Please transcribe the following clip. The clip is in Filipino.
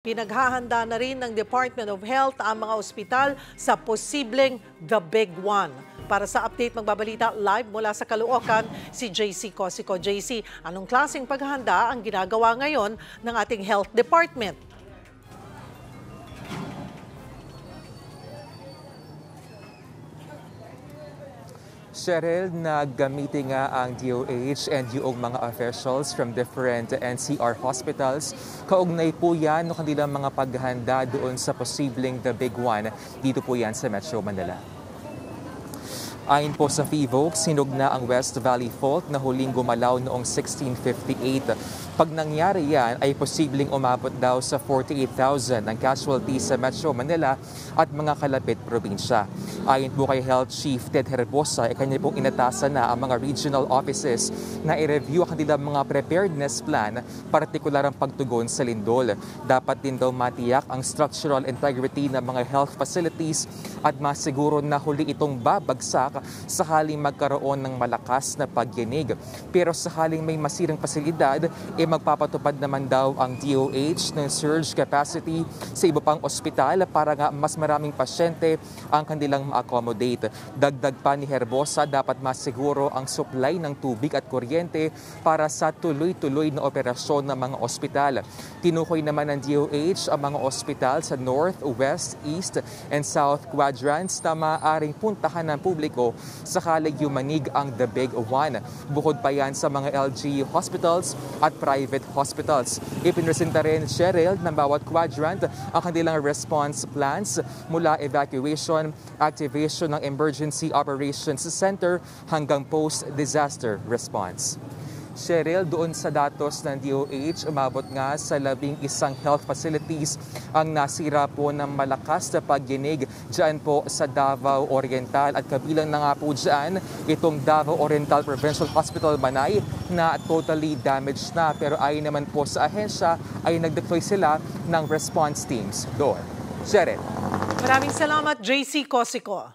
Pinaghahanda na rin ng Department of Health ang mga ospital sa posibleng The Big One. Para sa update, magbabalita live mula sa Caloocan, si JC Cosico. JC, anong klaseng paghahanda ang ginagawa ngayon ng ating Health Department? Cheryl, naggamitin nga ang DOH and yung mga officials from different NCR hospitals. Kaugnay po yan ng kanilang mga paghahanda doon sa posibleng The Big One. Dito po yan sa Metro Manila. Ayon po sa FIVOC, sinog na ang West Valley Fault na huling gumalaw noong 1658. Pag nangyari yan, ay posibleng umabot daw sa 48,000 ang casualties sa Metro Manila at mga kalapit probinsya. Ayon po kay Health Chief Ted Herbosa, kanya pong inatasan na ang mga regional offices na i-review ang kanilang mga preparedness plan, partikular ang pagtugon sa lindol. Dapat din daw matiyak ang structural integrity ng mga health facilities at masiguro na huli itong babagsak sakaling magkaroon ng malakas na pagyanig. Pero sakaling may masirang pasilidad, magpapatupad naman daw ang DOH ng surge capacity sa iba pang ospital para nga mas maraming pasyente ang kanilang ma-accommodate. Dagdag pa ni Herbosa, dapat masiguro ang supply ng tubig at kuryente para sa tuloy-tuloy na operasyon ng mga ospital. Tinukoy naman ng DOH ang mga ospital sa North, West, East, and South quadrants na maaaring puntahan ng publiko sakaling yumanig ang The Big One. Bukod pa yan sa mga LGU hospitals at private hospitals. Ipinresenta rin, Cheryl, ng bawat quadrant ang kanilang response plans mula evacuation, activation ng Emergency Operations Center hanggang post-disaster response. Cheryl, doon sa datos ng DOH, umabot nga sa 11 health facilities ang nasira po ng malakas na pagyinig dyan po sa Davao Oriental. At kabilang na nga po dyan itong Davao Oriental Provincial Hospital Manay na totally damaged na. Pero ayon naman po sa ahensya ay nag-deploy sila ng response teams doon. Cheryl. Maraming salamat, JC Cosico.